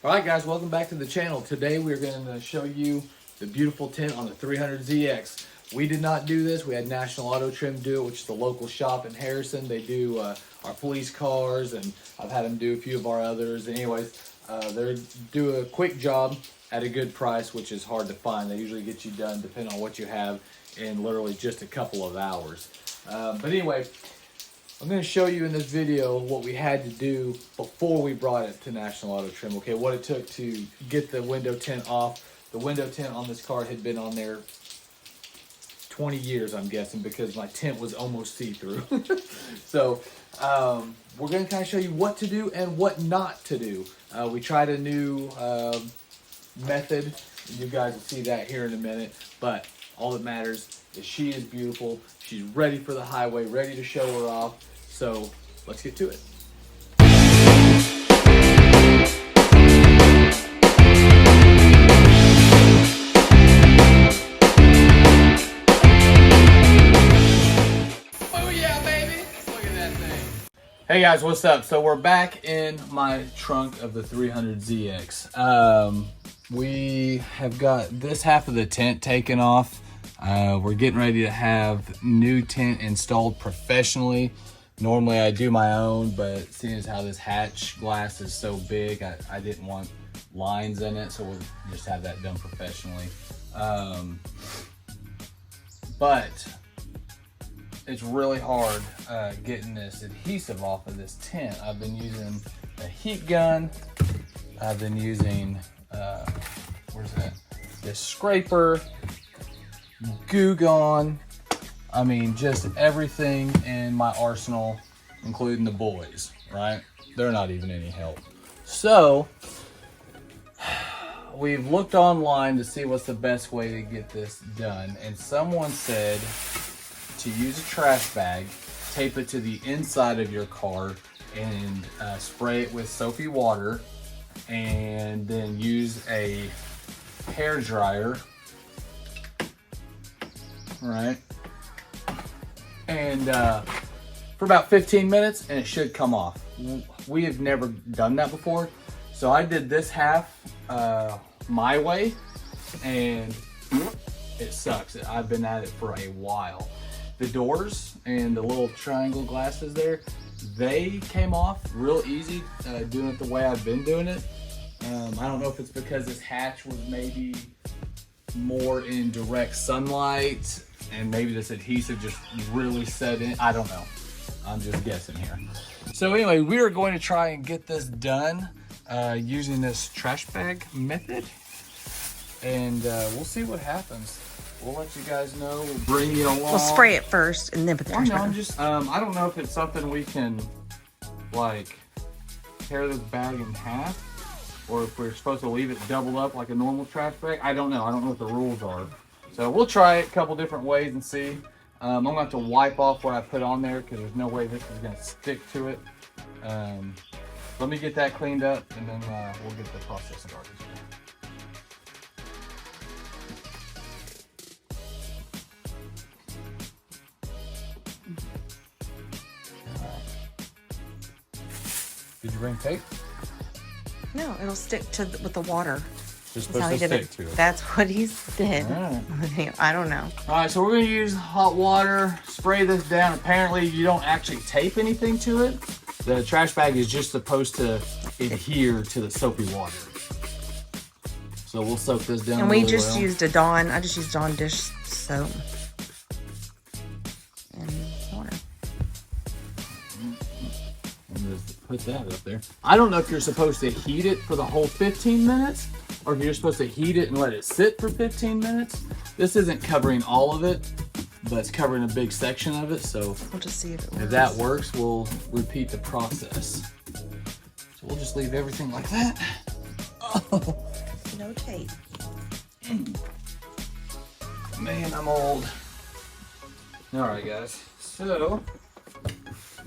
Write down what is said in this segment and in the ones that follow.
Alright guys, welcome back to the channel. Today we're going to show you the beautiful tint on the 300ZX. We did not do this. We had National Auto Trim do it, which is the local shop in Harrison. They do our police cars, and I've had them do a few of our others. Anyways, they do a quick job at a good price, which is hard to find. They usually get you done, depending on what you have, in literally just a couple of hours. But anyway, I'm going to show you in this video what we had to do before we brought it to National Auto Trim. Okay, what it took to get the window tint off. The window tint on this car had been on there 20 years, I'm guessing, because my tint was almost see-through. So we're going to kind of show you what to do and what not to do. We tried a new method. You guys will see that here in a minute. But all that matters is she is beautiful. She's ready for the highway, ready to show her off. So let's get to it. Oh yeah, baby! Look at that thing. Hey guys, what's up? So we're back in my trunk of the 300ZX. We have got this half of the tint taken off. We're getting ready to have new tint installed professionally. Normally I do my own, but seeing as how this hatch glass is so big, I didn't want lines in it, so we'll just have that done professionally. But it's really hard getting this adhesive off of this tint. I've been using a heat gun. I've been using, where's that? This scraper, Goo Gone. I mean, just everything in my arsenal, including the boys, right? They're not even any help. So we've looked online to see what's the best way to get this done. And someone said to use a trash bag, tape it to the inside of your car, and spray it with soapy water, and then use a hair dryer, right? And for about 15 minutes, and it should come off. We have never done that before, so I did this half my way, and it sucks. I've been at it for a while. The doors and the little triangle glasses there, they came off real easy doing it the way I've been doing it. I don't know if it's because this hatch was maybe more in direct sunlight, and maybe this adhesive just really set in. I don't know. I'm just guessing here. So anyway, we are going to try and get this done using this trash bag method, and we'll see what happens. We'll let you guys know. We'll bring you along. We'll spray it first and then put the trash bag on. I don't know if it's something we can like tear this bag in half, or if we're supposed to leave it doubled up like a normal trash bag. I don't know. I don't know what the rules are. So we'll try it a couple different ways and see. I'm going to have to wipe off what I put on there because there's no way this is going to stick to it. Let me get that cleaned up, and then we'll get the process started. Did you bring tape? No, it'll stick to with the water. Just That's how he did it. to it. That's what he did. All right. I don't know. All right, so we're going to use hot water, spray this down. Apparently, you don't actually tape anything to it. The trash bag is just supposed to adhere to the soapy water. So we'll soak this down. And we really just well. used a Dawn. I just used Dawn dish soap and water. Just put that up there. I don't know if you're supposed to heat it for the whole 15 minutes, or if you're supposed to heat it and let it sit for 15 minutes. This isn't covering all of it, but it's covering a big section of it. So We'll just see if it works. if that works, we'll repeat the process. So we'll just leave everything like that. Oh, No tape. man, I'm old. All right, guys. So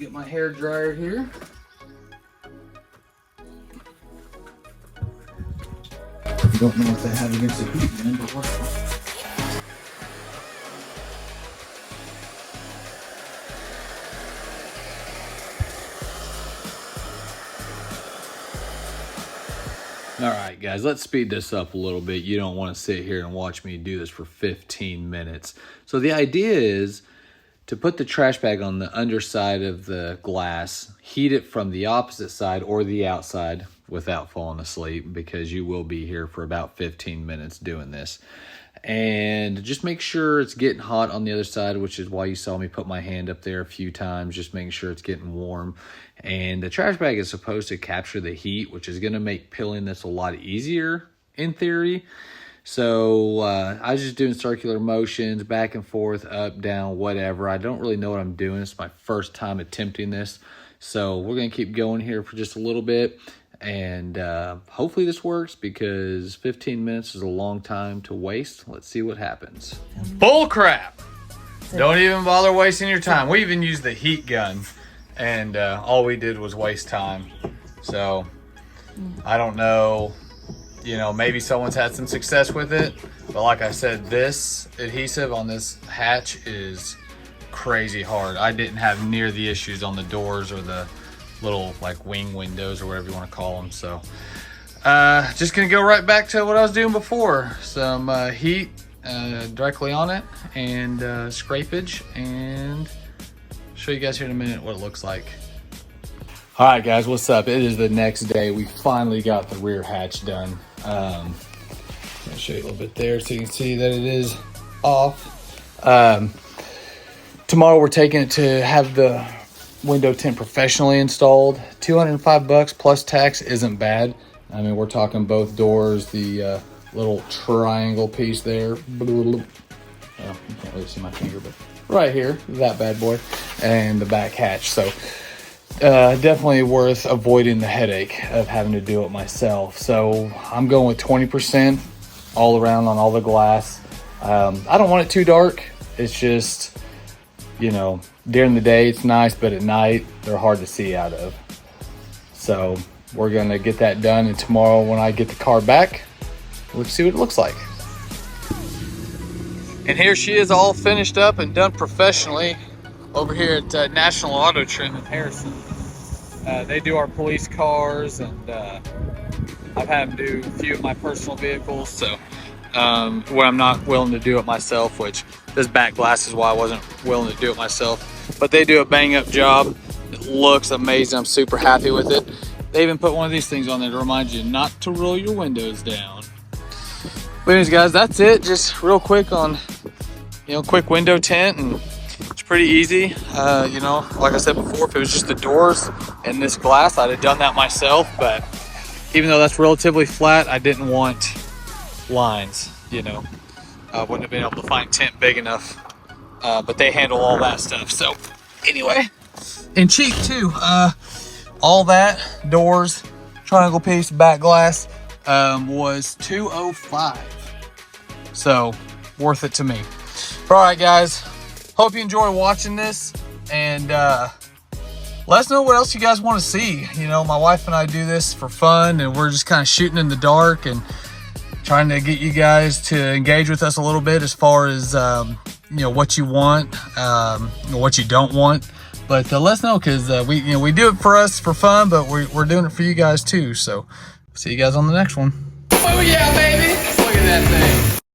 get my hair dryer here. Don't know if they have against the heat gun, but what's All right, guys, let's speed this up a little bit. You don't want to sit here and watch me do this for 15 minutes. So the idea is to put the trash bag on the underside of the glass, heat it from the opposite side or the outside without falling asleep, because you will be here for about 15 minutes doing this. And just make sure it's getting hot on the other side, which is why you saw me put my hand up there a few times, just making sure it's getting warm. And the trash bag is supposed to capture the heat, which is going to make peeling this a lot easier in theory. So I was just doing circular motions, back and forth, up, down, whatever. I don't really know what I'm doing. It's my first time attempting this. So we're going to keep going here for just a little bit. And hopefully this works, because 15 minutes is a long time to waste. Let's see what happens. Bull crap! Don't even bother wasting your time. We even used the heat gun, and all we did was waste time. So I don't know, you know, maybe someone's had some success with it. But like I said, this adhesive on this hatch is crazy hard. I didn't have near the issues on the doors or the little like wing windows or whatever you want to call them. So just gonna go right back to what I was doing before. Some heat directly on it, and scrapage, and show you guys here in a minute what it looks like. All right, guys, what's up? It is the next day. We finally got the rear hatch done. I'll show you a little bit there so you can see that it is off. Tomorrow we're taking it to have the window tint professionally installed. $205 plus tax isn't bad. I mean, we're talking both doors, the little triangle piece there. Well, you can't really see my finger, but right here, that bad boy, and the back hatch. So definitely worth avoiding the headache of having to do it myself. So I'm going with 20% all around on all the glass. I don't want it too dark. It's just, you know, during the day it's nice, but at night they're hard to see out of. So we're gonna get that done, and tomorrow when I get the car back, we'll see what it looks like. And here she is, all finished up and done professionally over here at National Auto Trim in Harrison. They do our police cars, and I've had them do a few of my personal vehicles. So where I'm not willing to do it myself, which this back glass is why I wasn't willing to do it myself. But they do a bang up job. It looks amazing. I'm super happy with it. They even put one of these things on there to remind you not to roll your windows down. But anyways, guys, that's it. Just real quick on, you know, quick window tint, and it's pretty easy. You know, like I said before, if it was just the doors and this glass, I'd have done that myself. But even though that's relatively flat, I didn't want lines, you know. I wouldn't have been able to find tint big enough. But they handle all that stuff. So anyway, and cheap too. All that, doors, triangle piece, back glass, was $205. So worth it to me. All right, guys, hope you enjoy watching this, and let us know what else you guys want to see. You know, my wife and I do this for fun, and we're just kind of shooting in the dark and trying to get you guys to engage with us a little bit as far as you know, what you want, what you don't want. But let us know, because we do it for us for fun, but we're doing it for you guys too. So see you guys on the next one. Oh yeah, baby! Look at that thing.